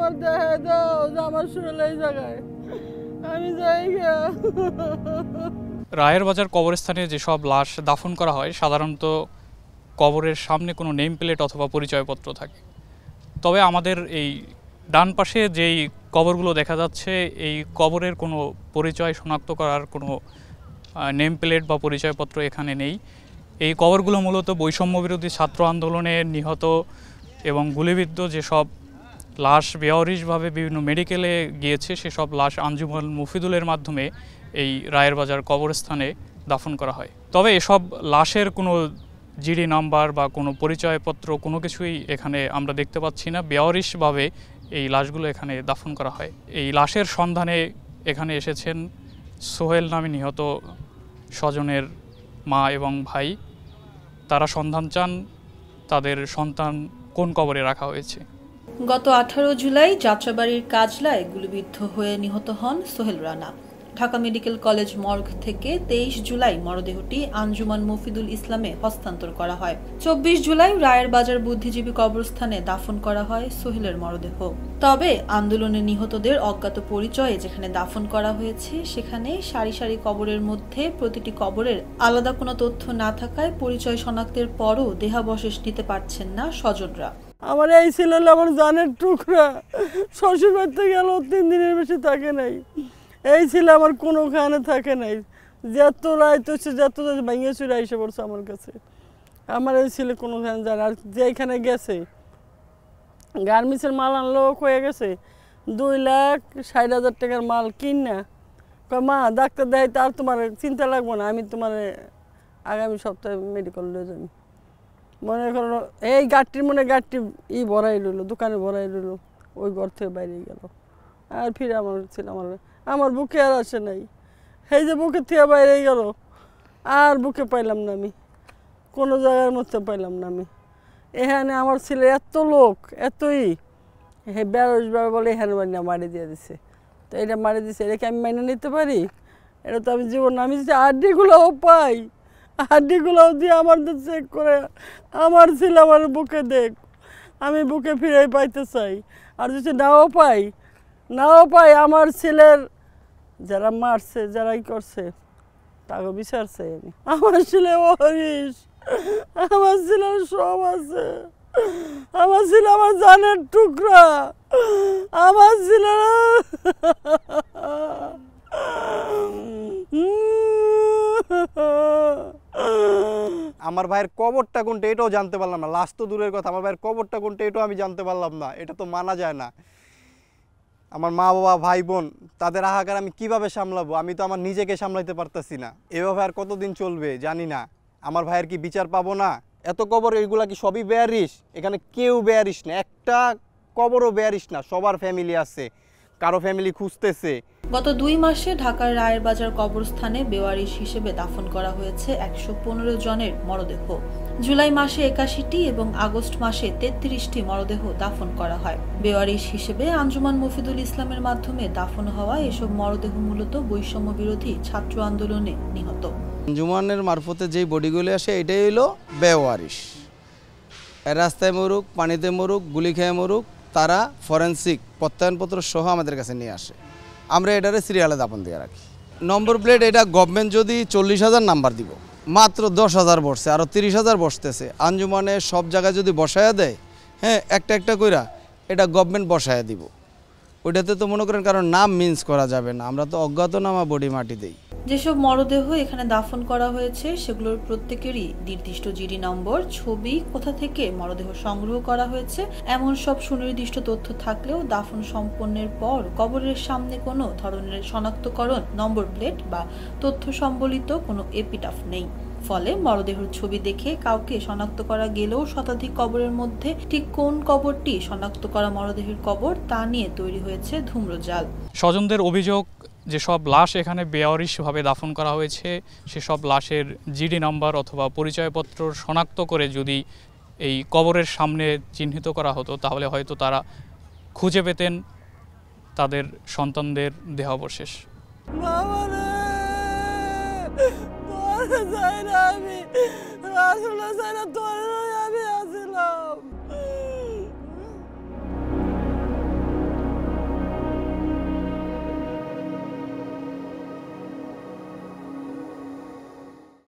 আমার দেখায় দাও যে আমার শরীর এই জায়গায়, আমি যাই গিয়া। রায়ের বাজার কবরস্থানে যেসব লাশ দাফন করা হয় সাধারণত কবরের সামনে কোনো নেম প্লেট অথবা পরিচয়পত্র থাকে। তবে আমাদের এই ডান পাশে যেই কবরগুলো দেখা যাচ্ছে, এই কবরের কোনো পরিচয় শনাক্ত করার কোনো নেম প্লেট বা পরিচয়পত্র এখানে নেই। এই কবরগুলো মূলত বৈষম্য বিরোধী ছাত্র আন্দোলনে নিহত এবং গুলিবিদ্ধ যেসব লাশ বেওয়ারিশভাবে বিভিন্ন মেডিকেলে গিয়েছে সেসব লাশ আঞ্জুমান মফিদুলের মাধ্যমে এই রায়ের বাজার কবরস্থানে দাফন করা হয়। তবে এসব লাশের কোনো জিডি নাম্বার বা কোনো পরিচয়পত্র কোনো কিছুই এখানে আমরা দেখতে পাচ্ছি না। বেওয়ারিশভাবে এই লাশগুলো এখানে দাফন করা হয়। এই লাশের সন্ধানে এখানে এসেছেন সোহেল নামে নিহত স্বজনের মা এবং ভাই। তারা সন্ধান চান তাদের সন্তান কোন কবরে রাখা হয়েছে। গত 18 জুলাই যাত্রাবাড়ির কাজলায় গুলিবিদ্ধ হয়ে নিহত হন Sohel Rana. Dhaka medical college morgue থেকে 23 জুলাই মরদেহটি আঞ্জুমান মফিদুল ইসলামে হস্তান্তর করা হয়। 24 জুলাই রায়ের বাজার বুদ্ধিজীবী কবরস্থানে দাফন করা হয় সোহেলের মরদেহ। তবে আন্দোলনে নিহতদের অজ্ঞাত পরিচয়ে যেখানে দাফন করা হয়েছে সেখানে সারি সারি কবরের মধ্যে প্রতিটি কবরের আলাদা কোনো তথ্য না থাকায় পরিচয় শনাক্তের পরও দেহাবশেষ নিতে পারছেন না স্বজনরা। আমার এই ছিল আমার জানের টুকরা, শ্বশুর বাড়িতে গেল 3 দিনের বেশি থাকে নাই। এই ছিল আমার কোনোখানে থাকে নাই, যত রাইত হচ্ছে যত ভেঙে চুরে এসে পড়ছে আমার কাছে। আমার এই ছিল কোনোখানে জানে। আর যেখানে গেছে গার্মেন্টসের মাল আনলো হয়ে গেছে 2,60,000 টাকার মাল কিনা মা ডাক্তার দেয়, তার তোমার চিন্তা লাগবো না, আমি তোমার আগামী সপ্তাহে মেডিকেল নিয়ে যাবো। মনে করো এই গাড়ির গাড়িটি ভরাই রইলো, দোকানে ভরাই রইলো, ওই ঘর থেকে বাইরে গেল। আর ফিরে আমার ছিল আমার বুকে আর আসে নাই। এই যে বুকের থেকে বাইরে গেল, আর বুকে পাইলাম না আমি, কোনো জায়গার মধ্যে পাইলাম না আমি। এখানে আমার ছেলে এত লোক এতই বেরোজভাবে বলে এখানে মারি দিয়ে দিছে। তো এটা মারি দিছে, এটাকে আমি মেনে নিতে পারি? এটা তো আমি জীবন, আমি যদি হাড্ডিগুলোও পাই, হাড্ডিগুলোও দিয়ে আমার চেক করে আমার ছেলে আমার বুকে দেখ, আমি বুকে ফিরে পাইতে চাই। আর যদি নাও পাই আমার ছেলের যারা মারছে যারাই করছে তাকে বিচার চাই আমি। আমার ছেলে হরিশ, আমার ছেলের সব আছে, আমার ছেলে আমার জানের টুকরা, আমার ছেলে আমার ভাইয়ের কবরটা কোনটা এটাও জানতে পারলাম না। লাশ তো দূরের কথা, আমার ভাইয়ের কবরটা কোনটা এটাও আমি জানতে পারলাম না। এটা তো মানা যায় না। আমার মা বাবা ভাই বোন তাদের হাহাকার আমি কিভাবে সামলাবো? আমি তো আমার নিজেকে সামলাইতে পারতেছি না। এভাবে আর কতদিন চলবে জানি না। আমার ভাইয়ের কি বিচার পাবো না? এত কবর এইগুলা কি সবই বেয়ারিশ? এখানে কেউ বেয়ারিশ না, একটা কবরও বেয়ারিশ না। সবার ফ্যামিলি আছে, কারো ফ্যামিলি খুঁজতেছে। গত 2 মাসে ঢাকার রায়ের বাজার কবরস্থানে বেওয়ারিশ হিসেবে দাফন করা হয়েছে 115 জনের মরদেহ। জুলাই মাসে 81টি এবং আগস্ট মাসে 33টি মরদেহ দাফন করা হয়। বেওয়ারিশ হিসেবে আঞ্জুমান মফিদুল ইসলামের মাধ্যমে দাফন হওয়া এসব মরদেহ মূলত বৈষম্য বিরোধী ছাত্র আন্দোলনে নিহত। আঞ্জুমানের মারফতে যেই বডিগুলি আসে এটাই হলো বেওয়ারিশ। রাস্তায় মরুক, পানিতে মরুক, গুলি খেয়ে মরুক, তারা ফরেন্সিক প্রত্যয়নপত্র সহ আমাদের কাছে নিয়ে আসে। আমরা এটারে সিরিয়ালে দাপন দিয়ে রাখি। নম্বর প্লেট এটা গভর্নমেন্ট যদি 40,000 নাম্বার দিব, মাত্র 10,000 বসছে, আরও 30,000 বসতেছে। আঞ্জুমানে সব জায়গায় যদি বসায়া দেয়, হ্যাঁ একটা একটা কইরা এটা গভর্নমেন্ট বসায়া দিব। ওইটাতে তো মনে করেন কারণ নাম মিন্স করা যাবে না, আমরা তো অজ্ঞাতনামা বডি মাটি দেই। যেসব মরদেহ এখানে দাফন করা হয়েছে সেগুলোর প্রত্যেকেরই নির্দিষ্ট জিডি নম্বর, ছবি, কোথা থেকে মরদেহ সংগ্রহ করা হয়েছে এমন সব সুনির্দিষ্ট তথ্য থাকলেও দাফন সম্পন্নের পর কবরের সামনে কোনো ধরনের শনাক্তকরণ নম্বর প্লেট বা তথ্য সম্বলিত কোনো এপিটাফ নেই। ফলে মরদেহের ছবি দেখে কাউকে শনাক্ত করা গেলেও শতাধিক কবরের মধ্যে ঠিক কোন কবরটি শনাক্ত করা মরদেহের কবর তা নিয়ে তৈরি হয়েছে ধূম্রজাল। স্বজনদের অভিযোগ, যেসব লাশ এখানে বেওয়ারিশভাবে দাফন করা হয়েছে সেসব লাশের জিডি নাম্বার অথবা পরিচয়পত্র শনাক্ত করে যদি এই কবরের সামনে চিহ্নিত করা হতো তাহলে হয়তো তারা খুঁজে পেতেন তাদের সন্তানদের দেহাবশেষ। আমি